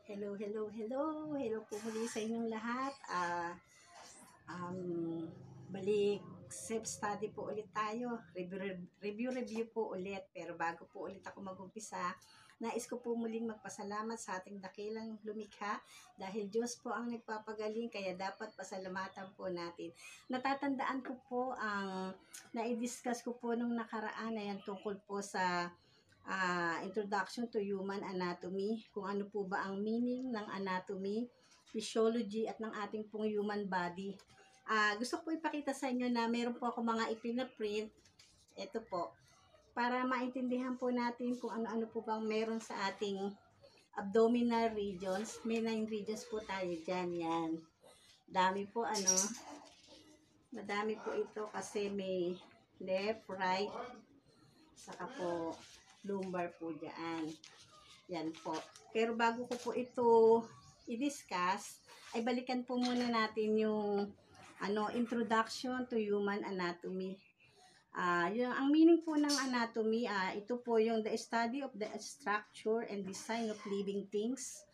Hello, hello, hello. Hello po muli sa inyong lahat. Um, Balik self-study po ulit tayo. Review po ulit. Pero bago po ulit ako mag-umpisa, nais ko po muling magpasalamat sa ating dakilang lumikha dahil Diyos po ang nagpapagaling kaya dapat pasalamatan po natin. Natatandaan ko po ang na-discuss ko po nung nakaraan na yan tungkol po sa Introduction to Human Anatomy, kung ano po ba ang meaning ng anatomy, physiology at ng ating pong human body. Gusto ko po ipakita sa inyo na meron po ako mga ipinaprint. Ito po, para maintindihan po natin kung ano-ano po bang meron sa ating abdominal regions. May 9 regions po tayo dyan, yan. Dami po madami po ito kasi may left, right, saka po lumbar po dyan. Yan po. Pero bago ko po ito i-discuss, ay balikan po muna natin yung introduction to human anatomy. Ang meaning po ng anatomy, ito po yung the study of the structure and design of living things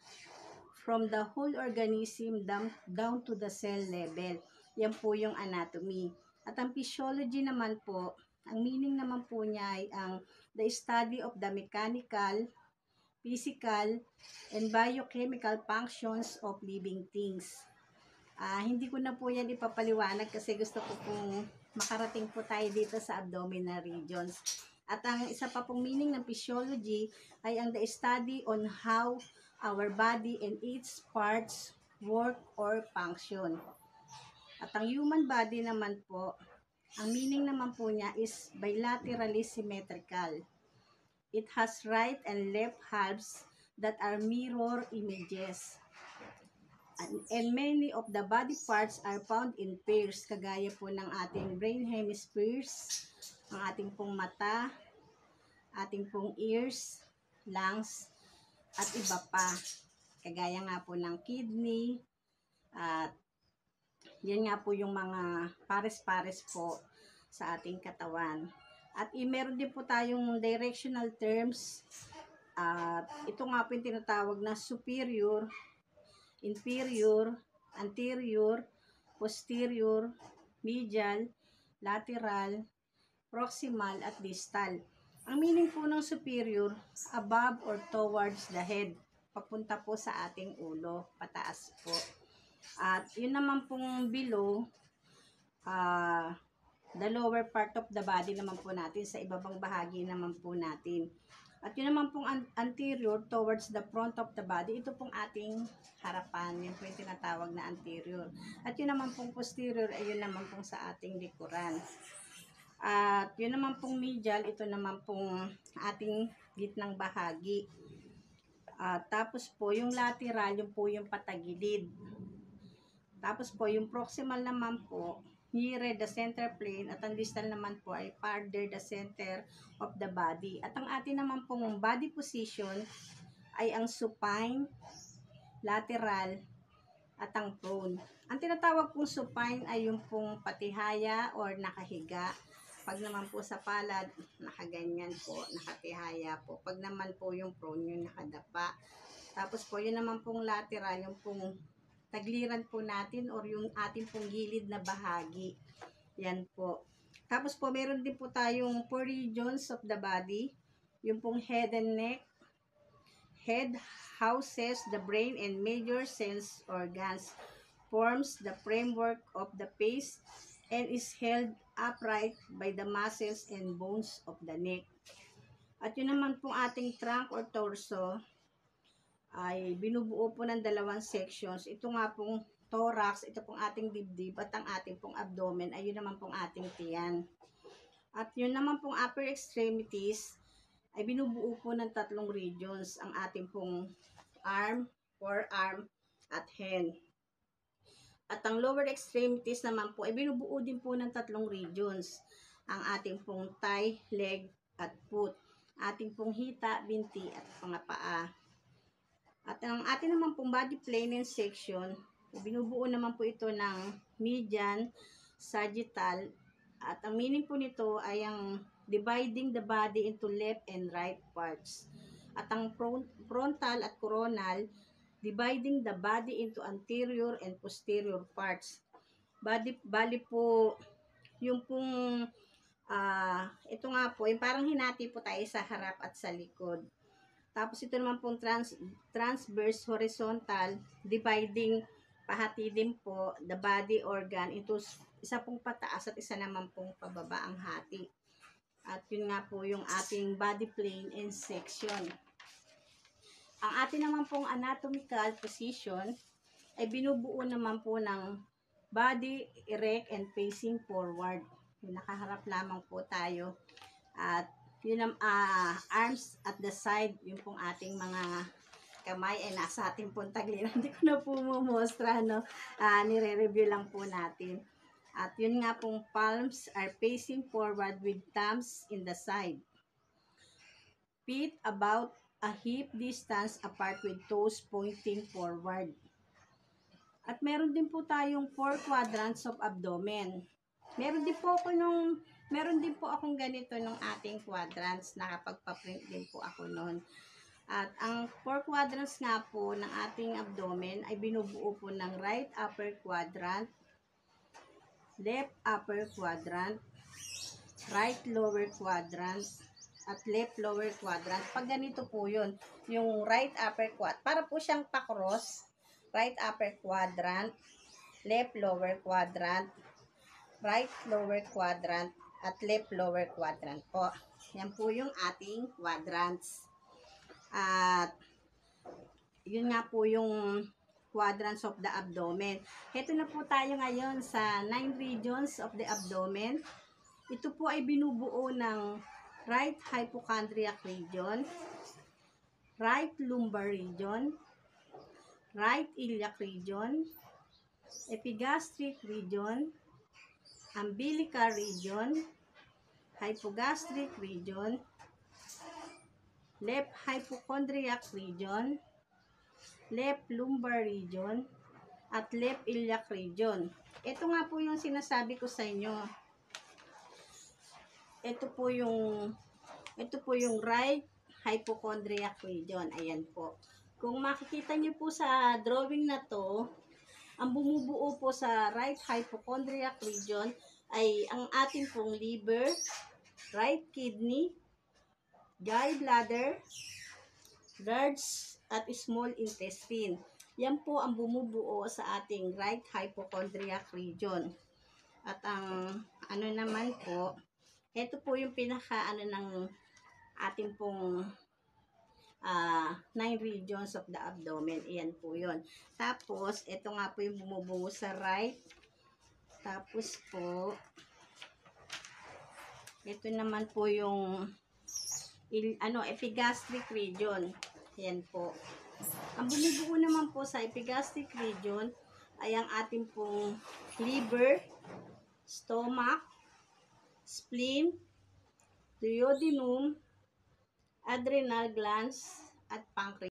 from the whole organism down to the cell level. Yan po yung anatomy. At ang physiology naman po, ang meaning naman po niya ay the study of the mechanical, physical, and biochemical functions of living things. Hindi ko na po yan ipapaliwanag kasi gusto ko pong makarating po tayo dito sa abdominal regions. At ang isa pa pong meaning ng physiology ay ang the study on how our body and its parts work or function. At ang human body naman po, ang meaning naman po niya is bilaterally symmetrical. It has right and left halves that are mirror images. And many of the body parts are found in pairs, kagaya po ng ating brain hemispheres, ang ating pong mata, ating pong ears, lungs, at iba pa. Kagaya nga po ng kidney, at yan nga po yung mga pares-pares po sa ating katawan. At meron din po tayong directional terms. Ito nga po yung tinatawag na superior, inferior, anterior, posterior, medial, lateral, proximal, at distal. Ang meaning po ng superior, above or towards the head. Papunta po sa ating ulo, pataas po. At yun naman pong below, the lower part of the body naman po natin, sa ibabang bahagi naman po natin. At yun naman pong anterior towards the front of the body, ito pong ating harapan, yun po yung tinatawag na anterior. At yun naman pong posterior, ay yun naman pong sa ating likuran. At yun naman pong medial, ito naman pong ating gitnang bahagi. Tapos po yung lateral, yung po yung patagilid. Tapos po yung proximal naman po, nearer the center plane, at ang distal naman po ay farther the center of the body. At ang atin naman pong body position ay ang supine, lateral, at ang prone. Ang tinatawag pong supine ay yung pong patihaya or nakahiga. Pag naman po sa palad, nakaganyan po, nakatihaya po. Pag naman po yung prone, yung nakadapa. Tapos po, yun naman pong lateral, yung pong tagliran po natin or yung ating pong gilid na bahagi. Yan po. Tapos po, meron din po tayong 4 regions of the body. Yung pong head and neck. Head houses the brain and major sense organs, forms the framework of the face, and is held upright by the muscles and bones of the neck. At yun naman pong ating trunk or torso ay binubuo po ng 2 sections. Ito nga pong thorax, ito pong ating dibdib, at ang ating pong abdomen ay yun naman pong ating tiyan. At yun naman pong upper extremities ay binubuo po ng 3 regions, ang ating pong arm, forearm, at hand. At ang lower extremities naman po ay binubuo din po ng 3 regions, ang ating pong thigh, leg, at foot, ating pong hita, binti, at mga paa. At ang ating naman pong body plane and section, binubuo naman po ito ng median, sagittal, at ang meaning po nito ay ang dividing the body into left and right parts. At ang frontal at coronal dividing the body into anterior and posterior parts. Bali po, yung pong, ito nga po, yung parang hinati po tayo sa harap at sa likod. Tapos ito naman pong transverse horizontal, dividing, pahati din po, the body organ into isa pong pataas at isa naman pong pababa ang hati. At yun nga po yung ating body plane and section. Ang ating naman pong anatomical position ay binubuo naman po ng body erect and facing forward. Yung nakaharap lamang po tayo. At yun ang arms at the side, yung pong ating mga kamay ay nasa ating pong tagliran. Hindi ko na po mumostra, no? Nire-review lang po natin. At yun nga pong palms are facing forward with thumbs in the side. Feet about a hip distance apart with toes pointing forward. At meron din po tayong 4 quadrants of abdomen. Meron din po akong ganito nung ating quadrants. Nakapagpa-print din po ako noon. At ang 4 quadrants nga po ng ating abdomen ay binubuo po ng right upper quadrant, left upper quadrant, right lower quadrant, at left lower quadrant. Pag ganito po yun, yung right upper quadrant, para po siyang pa-cross, right upper quadrant, left lower quadrant, right lower quadrant, at left lower quadrant po. Yan po yung ating quadrants. At yun nga po yung quadrants of the abdomen. Heto na po tayo ngayon sa 9 regions of the abdomen. Ito po ay binubuo ng right hypochondriac region, right lumbar region, right iliac region, epigastric region, umbilical region, hypogastric region, left hypochondriac region, left lumbar region, at left iliac region. Ito nga po yung sinasabi ko sa inyo. Ito po yung right hypochondriac region. Ayan po. Kung makikita niyo po sa drawing na to, ang bumubuo po sa right hypochondriac region ay ang ating pong liver, right kidney, gallbladder, large at small intestine. Yan po ang bumubuo sa ating right hypochondriac region. At ang ano naman po, ito po yung pinaka ng ating pong 9 regions of the abdomen. Iyan po yun. Tapos, ito nga po yung bumubuo sa right. Tapos po, ito naman po yung epigastric region. Ayan po. Ang bumubuo naman po sa epigastric region ay ang ating pong liver, stomach, spleen, duodenum, adrenal glands, at pancreas.